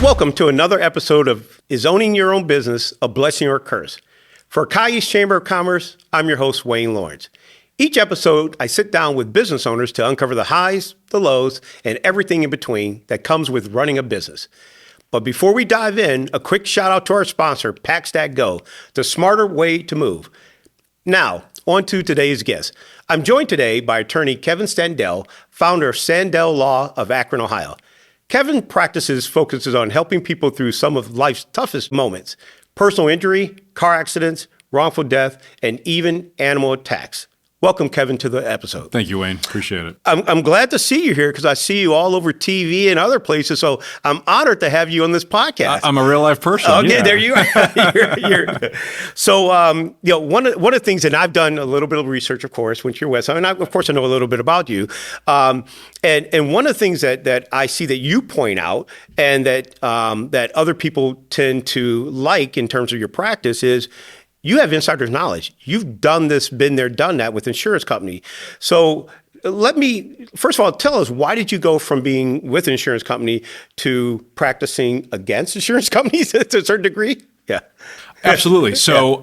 Welcome to another episode of Is Owning Your Own Business a Blessing or a Curse? For Cayuga's Chamber of Commerce, I'm your host, Wayne Lawrence. Each episode, I sit down with business owners to uncover the highs, the lows, and everything in between that comes with running a business. But before we dive in, a quick shout out to our sponsor, Packstat Go, the smarter way to move. Now, on to today's guest. I'm joined today by attorney Kevin Sandel, founder of Sandel Law of Akron, Ohio. Kevin focuses on helping people through some of life's toughest moments: personal injury, car accidents, wrongful death, and even animal attacks. Welcome, Kevin, to the episode. Thank you, Wayne. Appreciate it. I'm glad to see you here because I see you all over TV and other places. So I'm honored to have you on this podcast. I'm a real life person. Okay, yeah. There you are. So, one of the things, and I've done a little bit of research, of course, once you're with, and of course, I know a little bit about you. And one of the things that I see that you point out and that other people tend to like in terms of your practice is you have insider's knowledge. You've done this, been there, done that with insurance company. So let me, first of all, tell us, why did you go from being with an insurance company to practicing against insurance companies to a certain degree? Yeah. Absolutely. So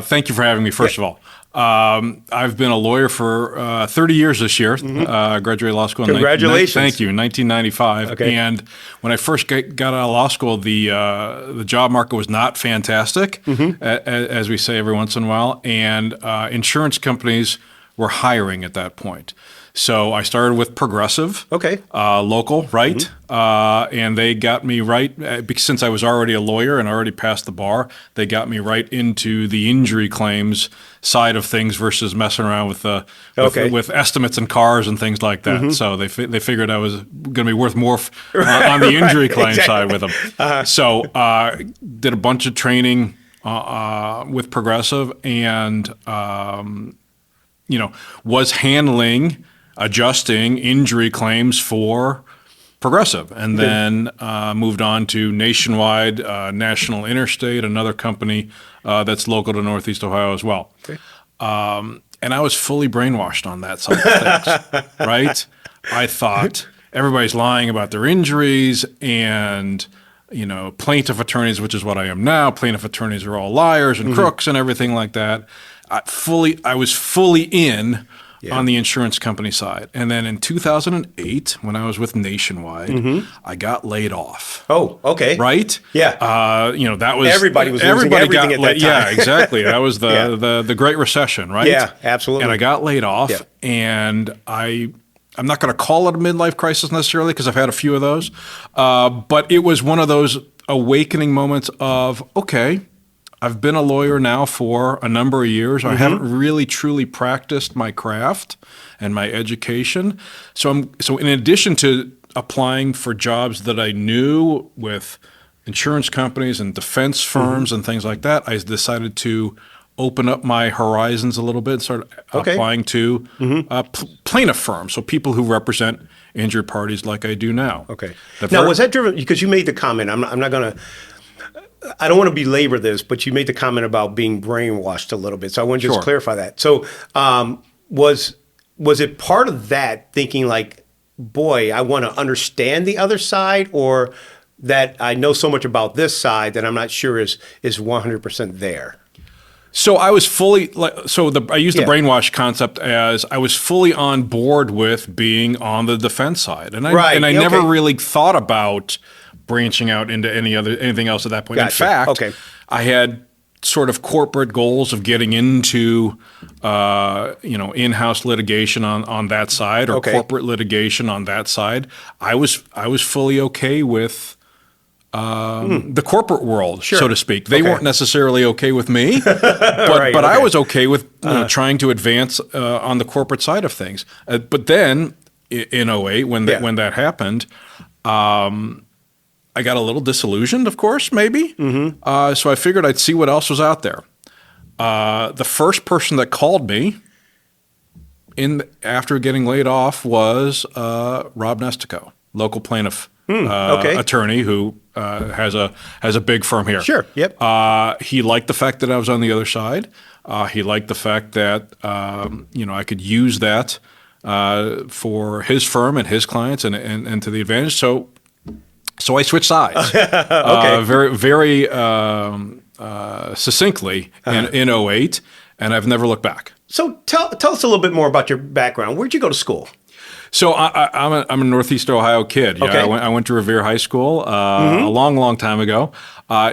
thank you for having me, first of all. I've been a lawyer for 30 years this year. Graduated law school. Congratulations. Thank you. In 1995. Okay. And when I first got out of law school, the job market was not fantastic, as we say every once in a while. And insurance companies were hiring at that point. So I started with Progressive, local, right? And they got me right, since I was already a lawyer and already passed the bar, they got me right into the injury claims side of things versus messing around with with estimates and cars and things like that. So they figured I was going to be worth more on the injury claim side with them. So did a bunch of training with Progressive and was handling adjusting injury claims for Progressive, and then moved on to Nationwide, National Interstate, another company that's local to Northeast Ohio as well. Okay. And I was fully brainwashed on that side of things, right? I thought everybody's lying about their injuries, and plaintiff attorneys, which is what I am now, plaintiff attorneys are all liars and crooks and everything like that. I was fully in on the insurance company side. And then in 2008, when I was with Nationwide, I got laid off. Oh, okay. Right? Yeah. That was everybody was losing everything at that time. Yeah, exactly. That was the Great Recession, right? Yeah, absolutely. And I got laid off, and I'm not going to call it a midlife crisis necessarily because I've had a few of those, but it was one of those awakening moments of, okay, I've been a lawyer now for a number of years. I haven't really truly practiced my craft and my education. So in addition to applying for jobs that I knew with insurance companies and defense firms and things like that, I decided to open up my horizons a little bit and start applying to plaintiff firms, so people who represent injured parties like I do now. Okay. Now, was that driven, because you made the comment, I'm not going to, I don't want to belabor this, but you made the comment about being brainwashed a little bit. So I want to just clarify that. So was it part of that thinking like, boy, I want to understand the other side, or that I know so much about this side that I'm not sure is 100% there? So I was fully I use the brainwash concept as I was fully on board with being on the defense side, and I never really thought about branching out into anything else at that point. Gotcha. In fact, I had sort of corporate goals of getting into in-house litigation on that side, or corporate litigation on that side. I was fully okay with the corporate world, so to speak. They weren't necessarily okay with me, but I was okay with trying to advance on the corporate side of things. But then in 2008, when that happened, I got a little disillusioned, of course, maybe. So I figured I'd see what else was out there. The first person that called me after getting laid off was Rob Nestico, local plaintiff attorney who has a big firm here. Sure. Yep. He liked the fact that I was on the other side. He liked the fact that I could use that for his firm and his clients and to the advantage. So So I switched sides very, very succinctly in '08, and I've never looked back. So tell us a little bit more about your background. Where'd you go to school? So I'm a Northeast Ohio kid. Yeah, Okay. I went to Revere High School a long time ago.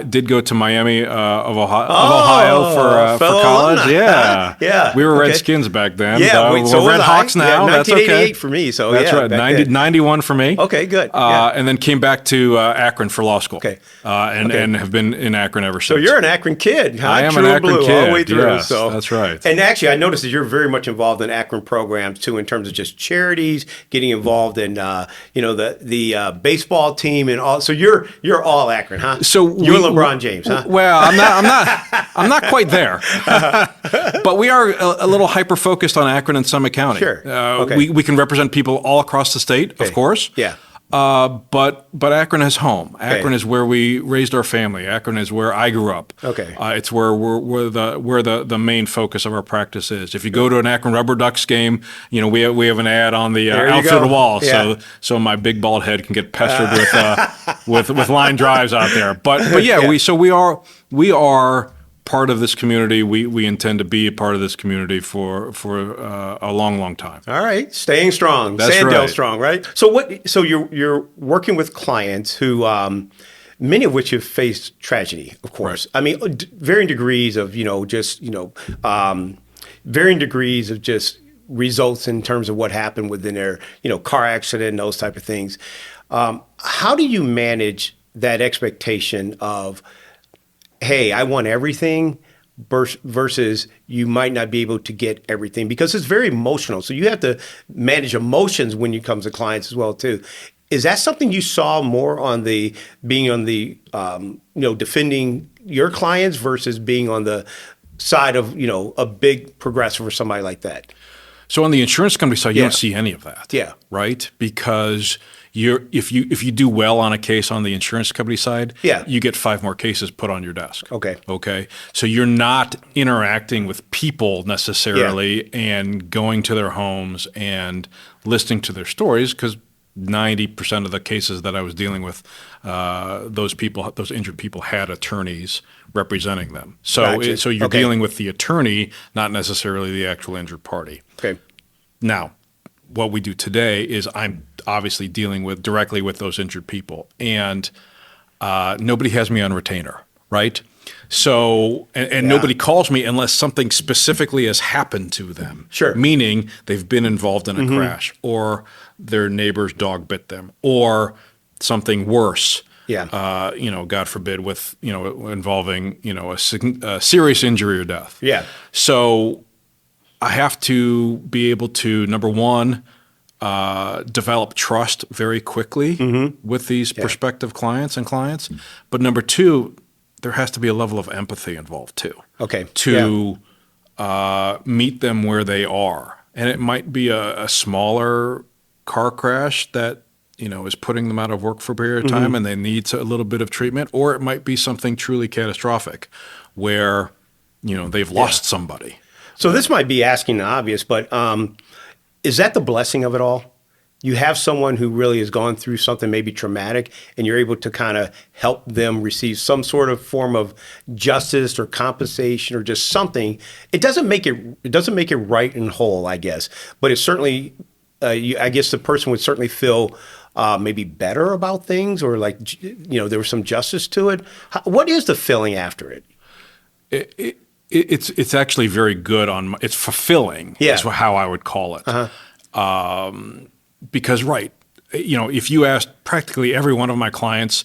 Did go to Miami of Ohio for college. Alumni. Yeah, Yeah. We were Okay. Redskins back then. Yeah, so we're Red was Hawks I. now. Yeah, That's okay. 1988 for me. So That's yeah, right. back then. 91 for me. Okay, good. Yeah. And then came back to Akron for law school. Okay. And have been in Akron ever since. So you're an Akron kid, huh? I am True an Akron blue, kid. all the way through. Yes, So that's right. And actually, I noticed that you're very much involved in Akron programs too, in terms of just charities, getting involved in the baseball team and all. So you're all Akron, huh? So you're LeBron James, huh? Well, I'm not quite there, but we are a little hyper focused on Akron and Summit County. Sure. Okay. We can represent people all across the state, of course. Yeah. But Akron is home. Akron is where we raised our family. Akron is where I grew up. Okay. It's where the main focus of our practice is. If you go to an Akron Rubber Ducks game, we have an ad on the outfield wall, Yeah. so my big bald head can get pestered with line drives out there. But yeah, Yeah. we are part of this community. We intend to be a part of this community for a long time. All right, staying strong. That's Sandel right. strong, right? So you're working with clients who, many of which have faced tragedy, of course. I mean, varying degrees of varying degrees of just results in terms of what happened within their car accident and those type of things. How do you manage that expectation of, hey, I want everything versus you might not be able to get everything, because it's very emotional. So you have to manage emotions when you come to clients as well too. Is that something you saw more on defending your clients versus being on the side of, a big progressor or somebody like that? So on the insurance company side, you don't see any of that. Yeah. Right? Because if you do well on a case on the insurance company side, Yeah. you get 5 more cases put on your desk. Okay. So you're not interacting with people necessarily and going to their homes and listening to their stories, because 90% of the cases that I was dealing with, those injured people had attorneys representing them. So Gotcha. so you're Okay. dealing with the attorney, not necessarily the actual injured party. Okay. Now, what we do today is I'm obviously dealing directly with those injured people, and nobody has me on retainer, right? So, and nobody calls me unless something specifically has happened to them. Sure. Meaning they've been involved in a crash, or their neighbor's dog bit them, or something worse. Yeah. God forbid, with involving a serious injury or death. Yeah. So I have to be able to, number one, develop trust very quickly with these prospective clients. But number two, there has to be a level of empathy involved too. Okay. To meet them where they are. And it might be a smaller car crash that is putting them out of work for a period of time and they need a little bit of treatment, or it might be something truly catastrophic where they've lost somebody. So this might be asking the obvious, but is that the blessing of it all? You have someone who really has gone through something maybe traumatic, and you're able to kind of help them receive some sort of form of justice or compensation or just something. It doesn't make it right and whole, I guess, but it's certainly. I guess the person would certainly feel maybe better about things, or like there was some justice to it. What is the feeling after it? It's actually very good it's fulfilling. Yeah. Is how I would call it. Because if you asked practically every one of my clients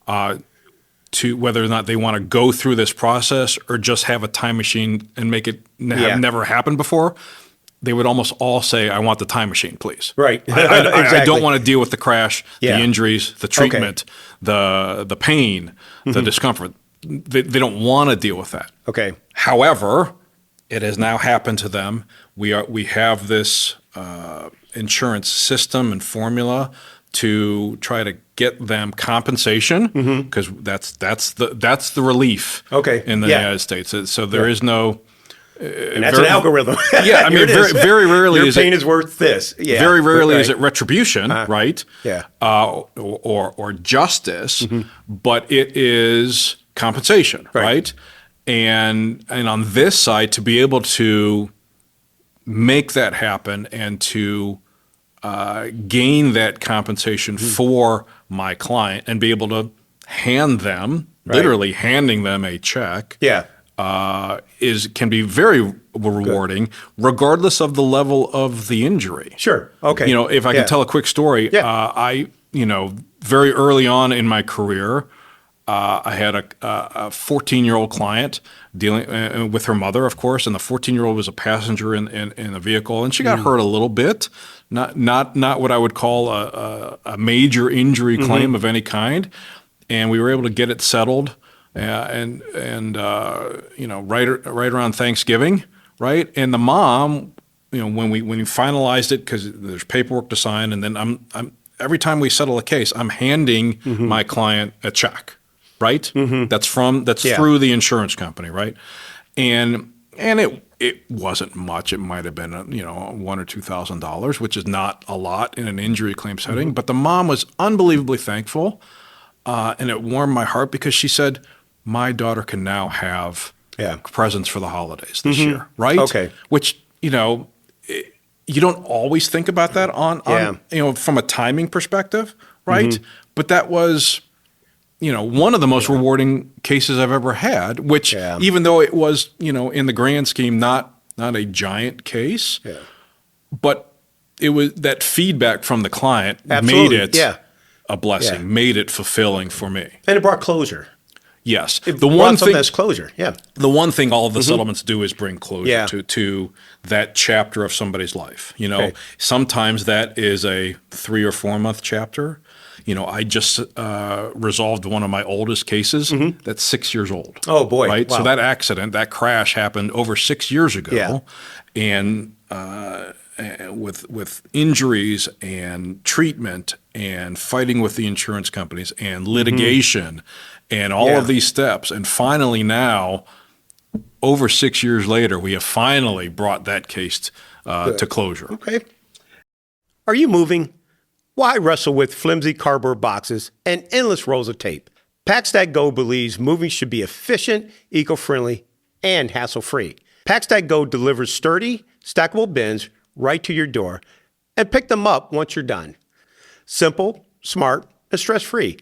to whether or not they want to go through this process or just have a time machine and make it have never happened before, they would almost all say, "I want the time machine, please." Right. I don't want to deal with the crash, Yeah. the injuries, the treatment, the pain, the discomfort. They don't want to deal with that. Okay. However, it has now happened to them. We have this insurance system and formula to try to get them compensation, because that's the relief Okay. in the United States. So there is no And that's an algorithm. Yeah, I mean, very rarely your is pain it, is worth this. Yeah, very rarely right. is it retribution, right? Yeah. Or justice, but it is compensation, right? And on this side, to be able to make that happen and to gain that compensation for my client and be able to hand them, literally handing them a check, can be very rewarding, regardless of the level of the injury. Sure. Okay. You know, if I can tell a quick story, I, very early on in my career, I had a 14-year-old client dealing with her mother, of course, and the 14-year-old was a passenger in a vehicle, and she got hurt a little bit, not what I would call a major injury claim of any kind, and we were able to get it settled, right around Thanksgiving, right? And the mom, when we finalized it, because there's paperwork to sign, and then I'm every time we settle a case, I'm handing my client a check. Right? That's through the insurance company, right? And it wasn't much. It might have been $1,000 or $2,000, which is not a lot in an injury claim setting. But the mom was unbelievably thankful, and it warmed my heart because she said, "My daughter can now have presents for the holidays this year," right? Okay. Which you don't always think about that on from a timing perspective, right? But that was one of the most rewarding cases I've ever had, which even though it was, in the grand scheme, not a giant case, but it was that feedback from the client made it a blessing, made it fulfilling for me. And it brought closure. Yes. The one thing that's closure. Yeah. The one thing all of the settlements do is bring closure to that chapter of somebody's life. Sometimes that is a 3 or 4 month chapter. I just resolved one of my oldest cases that's 6 years old. Oh, boy. Right? Wow. So that crash happened over 6 years ago. And with injuries and treatment and fighting with the insurance companies and litigation and all of these steps. And finally now, over 6 years later, we have finally brought that case to closure. Okay. Are you moving? Why wrestle with flimsy cardboard boxes and endless rolls of tape? Packstack Go believes moving should be efficient, eco-friendly, and hassle-free. Packstack Go delivers sturdy, stackable bins right to your door and pick them up once you're done. Simple, smart, and stress-free.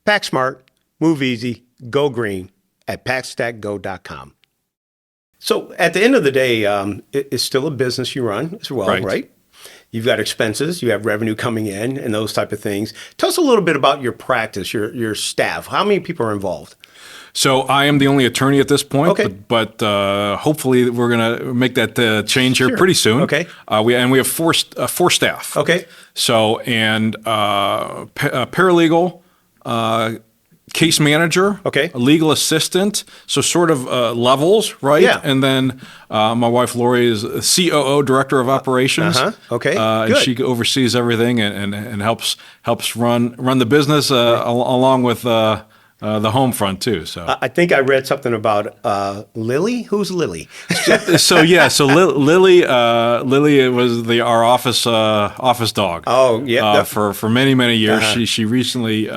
Pack smart, move easy, go green at packstackgo.com. So at the end of the day, it's still a business you run as well, right? You've got expenses, you have revenue coming in and those type of things. Tell us a little bit about your practice, your staff. How many people are involved? So I am the only attorney at this point, but hopefully we're going to make that change here pretty soon. Okay. We have four staff. Okay. So, and a paralegal, case manager, a legal assistant, so sort of levels, right? Yeah. And then my wife Lori is COO, director of operations. Okay. And she oversees everything and helps run the business along with the home front too. So I think I read something about Lily. Who's Lily? So Lily was our office dog. Oh yeah. For many years. She recently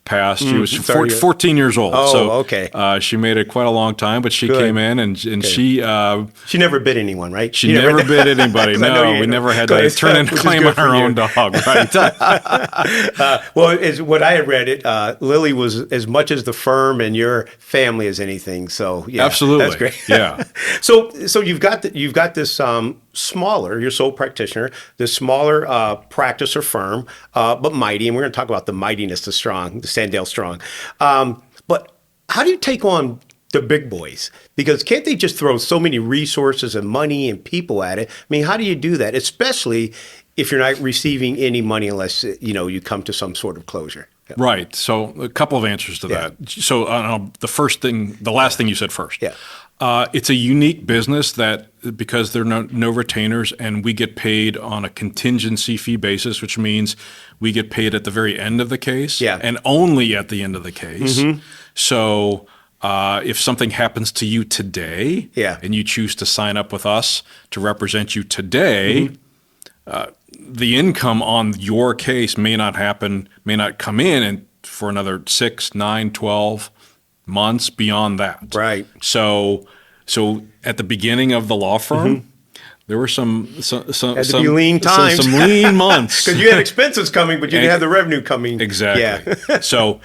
passed. She was 14 years old. Oh, so, okay. She made it quite a long time, but she came in and she never bit anyone, right? She never bit anybody. No, we never had to turn in and claim our own dog, right? Well, what I had read, Lily was as much as the firm and your family as anything. So yeah, absolutely, that's great. Yeah. So you've got this smaller, you're sole practitioner, this smaller practice or firm, but mighty, and we're going to talk about the mightiness, the strong, the Sandel strong. But how do you take on the big boys? Because can't they just throw so many resources and money and people at it? I mean, how do you do that, especially if you're not receiving any money unless you come to some sort of closure? Right. So a couple of answers to that. So the last thing you said first. Yeah. It's a unique business that because there are no retainers and we get paid on a contingency fee basis, which means we get paid at the very end of the case and only at the end of the case. So If something happens to you today, Yeah. and you choose to sign up with us to represent you today, the income on your case may not come in and for another 6, 9, 12 months beyond that. Right. So at the beginning of the law firm, there were some Had to be lean times. some lean months. Because you had expenses coming, but you didn't have the revenue coming. Exactly. Yeah. So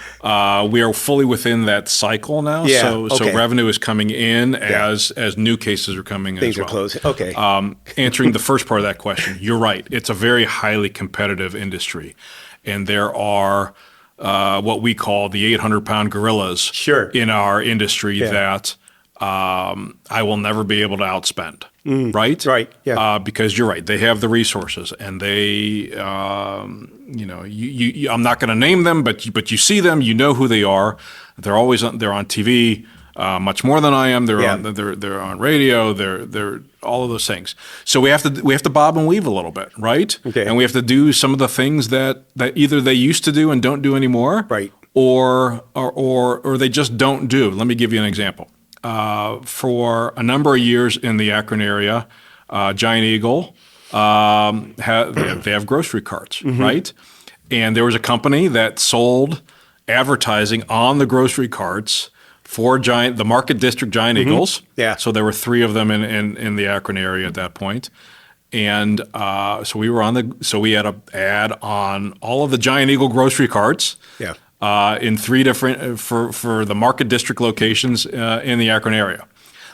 we are fully within that cycle now. Yeah, So okay. revenue is coming in as new cases are coming in Things as are well. closing. Okay. Answering the first part of that question, you're right. It's a very highly competitive industry. And there are what we call the 800-pound gorillas Sure. in our industry that I will never be able to outspend. Right? Right, yeah. Because you're right. They have the resources, and they, I'm not going to name them, but you see them. You know who they are. They're on TV much more than I am. They're on radio. They're all of those things. So we have to bob and weave a little bit, right? Okay. And we have to do some of the things that either they used to do and don't do anymore, Right. Or they just don't do. Let me give you an example. For a number of years in the Akron area, Giant Eagle, they have grocery carts, right? And there was a company that sold advertising on the grocery carts for the Market District Giant Eagles. Yeah. So there were 3 of them in the Akron area at that point. And so we had an ad on all of the Giant Eagle grocery carts. Yeah. In 3 different for the Market District locations in the Akron area.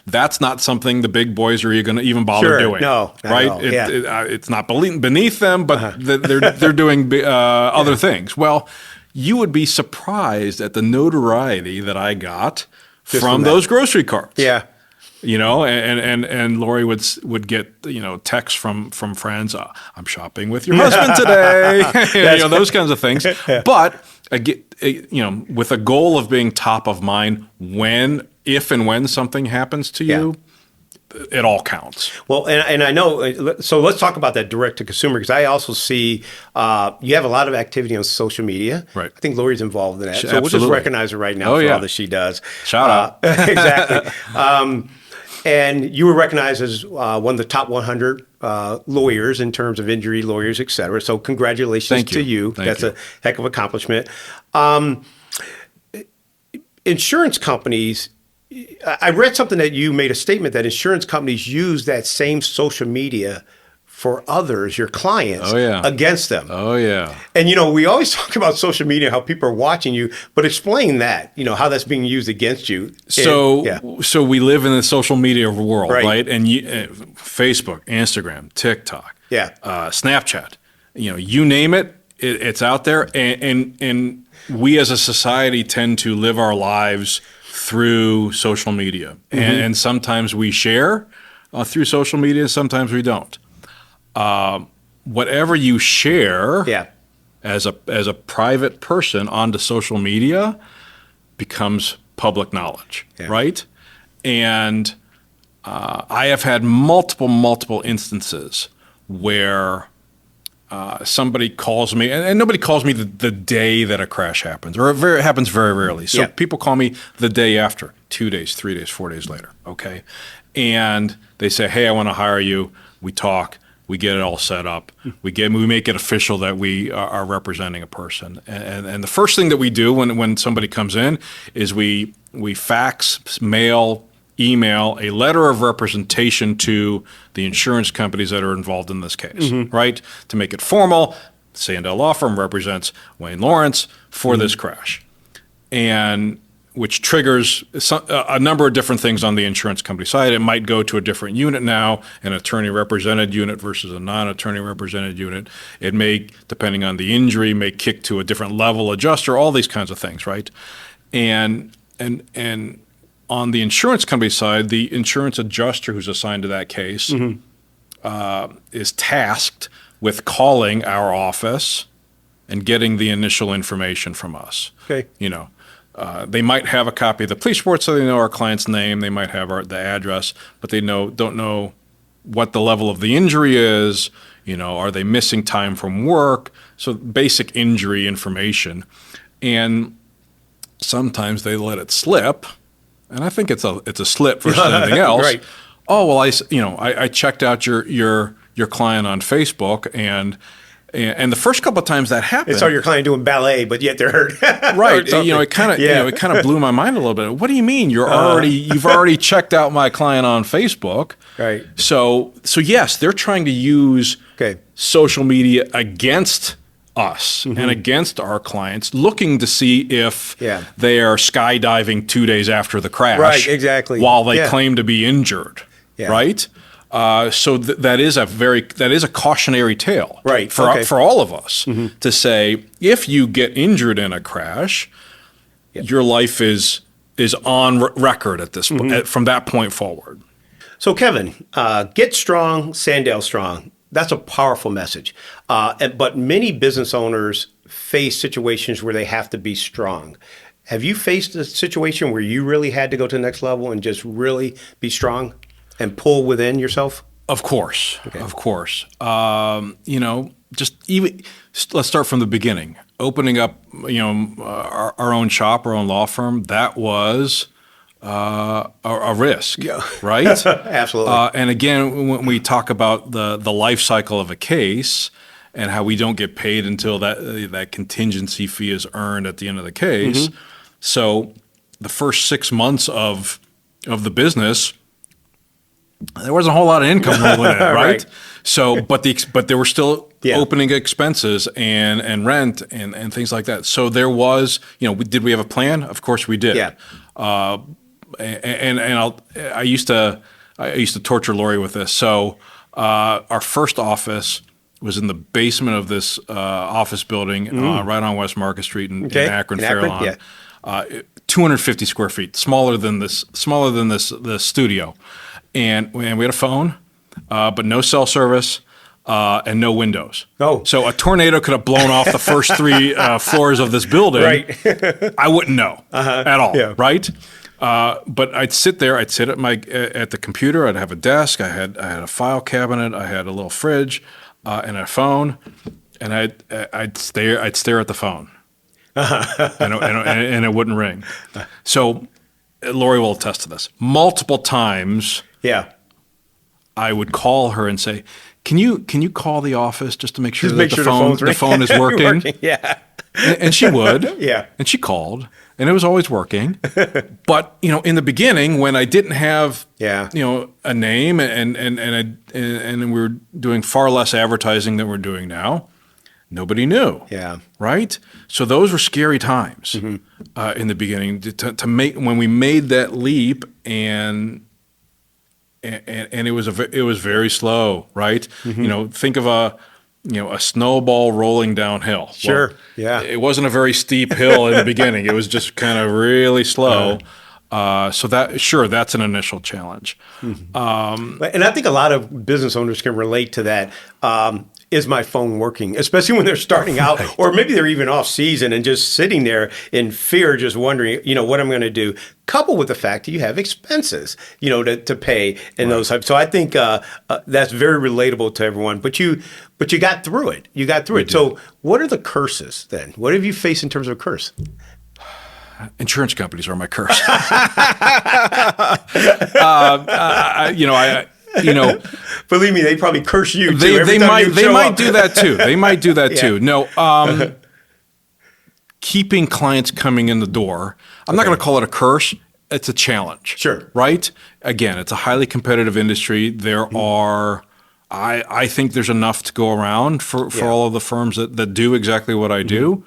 That's not something the big boys are going to even bother doing. No, not right? at all. It's not beneath them, but they're doing other things. Well, you would be surprised at the notoriety that I got from those grocery carts. Yeah. And Lori would get texts from friends. I'm shopping with your husband today. Those kinds of things. But with a goal of being top of mind if and when something happens to you, it all counts. Well, and I know, so let's talk about that direct to consumer, because I also see you have a lot of activity on social media. Right. I think Lori's involved in that. So Absolutely. we'll just recognize her right now for all that she does. Shout out. Exactly. And you were recognized as one of the top 100 lawyers in terms of injury lawyers, et cetera. So congratulations to you. That's a heck of an accomplishment. Insurance companies, I read something that you made a statement that insurance companies use that same social media for others, your clients, against them. Oh, yeah. And, we always talk about social media, how people are watching you, but explain that, how that's being used against you. So we live in the social media world, right? And Facebook, Instagram, TikTok, Snapchat, you name it, it's out there. And we as a society tend to live our lives through social media. And sometimes we share through social media, sometimes we don't. Whatever you share as a private person onto social media becomes public knowledge, right? And I have had multiple instances where somebody calls me, and nobody calls me the day that a crash happens, or it happens very rarely. So people call me the day after, 2 days, 3 days, 4 days later, okay? And they say, hey, I want to hire you. We talk. We get it all set up. We make it official that we are representing a person. And the first thing that we do when somebody comes in is we fax, mail, email a letter of representation to the insurance companies that are involved in this case, right? To make it formal, Sandel Law Firm represents Wayne Lawrence for this crash. And which triggers a number of different things on the insurance company side. It might go to a different unit now, an attorney-represented unit versus a non-attorney-represented unit. It may, depending on the injury, may kick to a different level adjuster, all these kinds of things, right? And on the insurance company side, the insurance adjuster who's assigned to that case is tasked with calling our office and getting the initial information from us. Okay. They might have a copy of the police report, so they know our client's name. They might have the address, but they don't know what the level of the injury is. Are they missing time from work? So basic injury information. And sometimes they let it slip, and I think it's a slip versus anything else. Right. Oh well, I checked out your client on Facebook, and the first couple of times that happened, I saw your client doing ballet, but yet they're hurt. right? It kind of blew my mind a little bit. What do you mean you've already checked out my client on Facebook? Right. So yes, they're trying to use social media against us and against our clients, looking to see if they are skydiving 2 days after the crash, right? Exactly. While they claim to be injured, right? So that is a cautionary tale, right? For all of us to say, if you get injured in a crash, your life is on record at this from that point forward. So Kevin, get strong, Sandel strong. That's a powerful message. But many business owners face situations where they have to be strong. Have you faced a situation where you really had to go to the next level and just really be strong and pull within yourself? Of course. Of course. Just even let's start from the beginning. Opening up, our own shop, our own law firm, that was a risk, right? Absolutely. And again, when we talk about the life cycle of a case and how we don't get paid until that contingency fee is earned at the end of the case, so the first 6 months of the business, there wasn't a whole lot of income rolling in, right? Right. So, but there were still opening expenses and rent and things like that. So there was, did we have a plan? Of course we did. Yeah. I used to torture Lori with this. So our first office was in the basement of this office building right on West Market Street in Akron, Fairlawn. 250 square feet, smaller than this the studio, and we had a phone, but no cell service. And no windows. Oh. So a tornado could have blown off the first 3 floors of this building. Right. I wouldn't know at all, right? Yeah. But I'd sit there. I'd sit at the computer. I'd have a desk. I had a file cabinet. I had a little fridge and a phone. And I'd stare at the phone, and it wouldn't ring. So Lori will attest to this. Multiple times. Yeah. I would call her and say, Can you call the office just to make sure that the phone is working? Yeah. And she would. Yeah. And she called, and it was always working. But in the beginning, when I didn't have a name and we were doing far less advertising than we're doing now, nobody knew. Yeah. Right. So those were scary times in the beginning to make when we made that leap and it was very slow, right? Think of a snowball rolling downhill. Sure. Well, yeah. It wasn't a very steep hill in the beginning. It was just kind of really slow. So that's an initial challenge. And I think a lot of business owners can relate to that. Is my phone working? Especially when they're starting out, or maybe they're even off season and just sitting there in fear, just wondering, what I'm going to do. Coupled with the fact that you have expenses, to pay and those types. So I think that's very relatable to everyone. But you got through it. You got through it. So what are the curses then? What have you faced in terms of curse? Insurance companies are my curse. Believe me, they probably curse you too. They might do that too. They might do that too. No, keeping clients coming in the door. I'm not going to call it a curse. It's a challenge. Sure. Right. Again, it's a highly competitive industry. There are, I think there's enough to go around for all of the firms that do exactly what I do,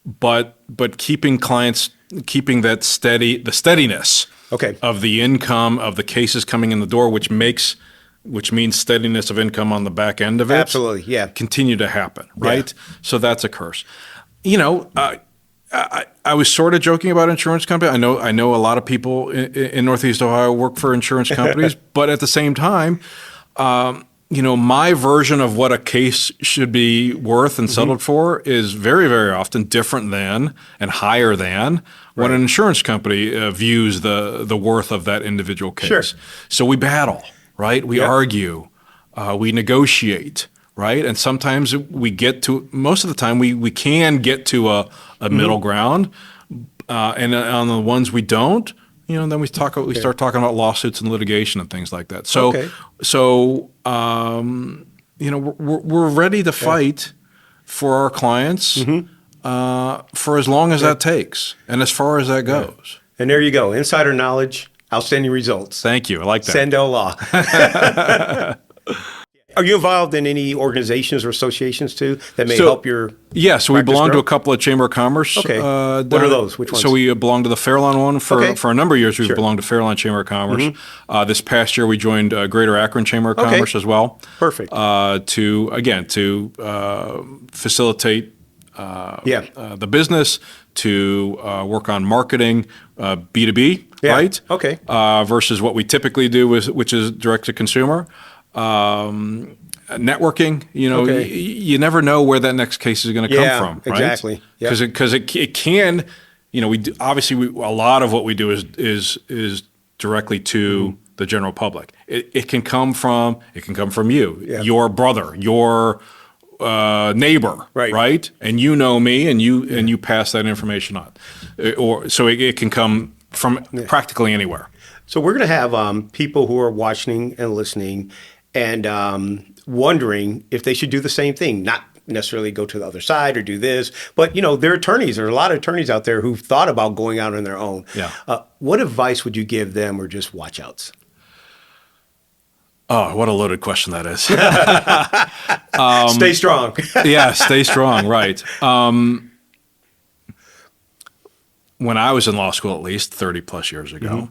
but keeping clients, keeping the steadiness. Of the income of the cases coming in the door, which means steadiness of income on the back end of it. Absolutely, yeah. Continue to happen, right? Yeah. So that's a curse. I was sort of joking about insurance company. I know a lot of people in Northeast Ohio work for insurance companies, but at the same time, my version of what a case should be worth and settled for is very, very often different than and higher than what an insurance company views the worth of that individual case. Sure. So we battle, right? We argue, we negotiate, right? And sometimes most of the time we can get to a middle ground, and on the ones we don't, then we start talking about lawsuits and litigation and things like that. So, Okay. we're ready to fight for our clients for as long as that takes and as far as that goes. And there you go. Insider knowledge, outstanding results. Thank you. I like that. Sandel Law. Are you involved in any organizations or associations too that may help your Yeah, so we practice belong to grow? a couple of Chamber of Commerce. Okay. What are those? Which ones? So we belong to the Fairlawn one for a number of years. We've Sure. belonged to Fairlawn Chamber of Commerce. This past year, we joined Greater Akron Chamber of Commerce as well. Perfect. To facilitate the business, to work on marketing, B2B, Yeah. right? Okay. Versus what we typically do, which is direct to consumer. Networking, Okay. you never know where that next case is going to come from, right? Exactly. Yeah. Because it can, we do, obviously a lot of what we do is directly to the general public. It can come from you, your brother, your neighbor, right? And you know me, and you pass that information on, so it can come from practically anywhere. So we're going to have people who are watching and listening and wondering if they should do the same thing, not necessarily go to the other side or do this, but they're attorneys. There are a lot of attorneys out there who've thought about going out on their own. Yeah. What advice would you give them, or just watch outs? Oh, what a loaded question that is. Stay strong. Yeah, stay strong, right. When I was in law school, at least 30 plus years ago,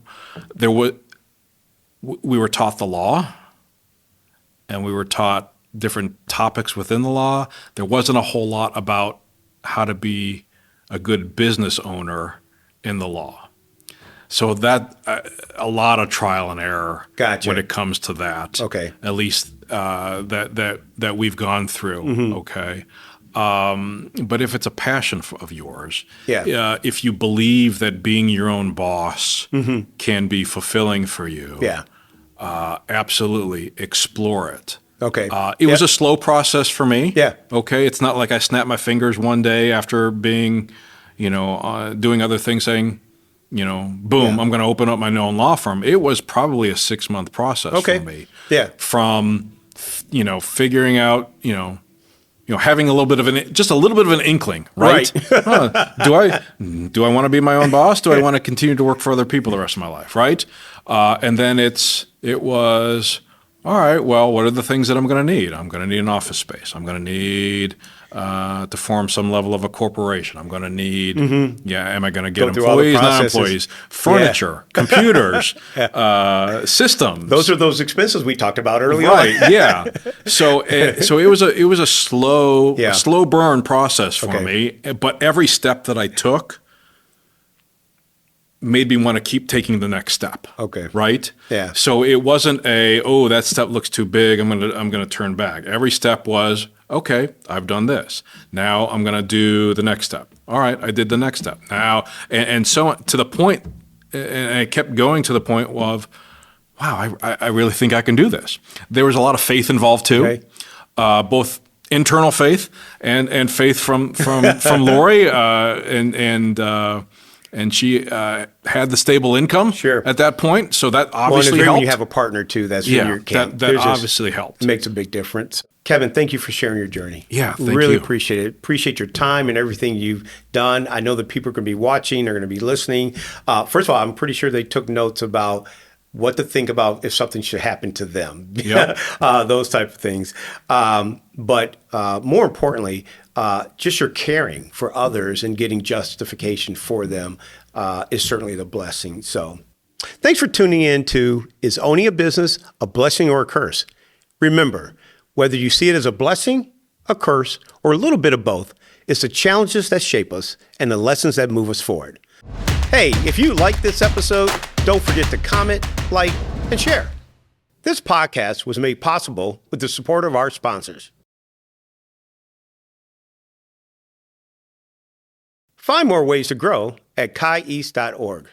we were taught the law, and we were taught different topics within the law. There wasn't a whole lot about how to be a good business owner in the law. So that a lot of trial and error when it comes to that. Okay. At least that we've gone through. Okay. But if it's a passion of yours, if you believe that being your own boss can be fulfilling for you, absolutely explore it. Okay. It was a slow process for me. Yeah. Okay. It's not like I snapped my fingers one day after being, doing other things, saying, boom, I'm going to open up my own law firm. It was probably a 6-month process for me. Yeah. From, figuring out, having a little bit of an inkling, right? Do I want to be my own boss? Do I want to continue to work for other people the rest of my life, right? And then it was, all right, well, what are the things that I'm going to need? I'm going to need an office space. I'm going to need to form some level of a corporation. I'm going to need, am I going to get employees, non-employees, furniture, computers, systems? Those are those expenses we talked about earlier. Right, yeah. So it was a slow burn process for me, but every step that I took made me want to keep taking the next step. Okay. Right? Yeah. So it wasn't that step looks too big, I'm gonna turn back. Every step was, okay, I've done this. Now I'm gonna do the next step. All right, I did the next step. Now and so on, to the point, and I kept going to the point of, wow, I really think I can do this. There was a lot of faith involved too. Both internal faith and faith from Lori, and she had the stable income at that point, so that obviously helped. When you have a partner too, that's when you're that obviously helped. It makes a big difference. Kevin, thank you for sharing your journey. Yeah, thank really you. Appreciate it. Appreciate your time and everything you've done. I know that people are going to be watching, they're going to be listening. First of all, I'm pretty sure they took notes about what to think about if something should happen to them, those type of things. But more importantly, just your caring for others and getting justification for them is certainly the blessing. So thanks for tuning in to Is Owning a Business a Blessing or a Curse? Remember, whether you see it as a blessing, a curse, or a little bit of both, it's the challenges that shape us and the lessons that move us forward. Hey, if you like this episode, don't forget to comment, like, and share. This podcast was made possible with the support of our sponsors. Find more ways to grow at kyeast.org.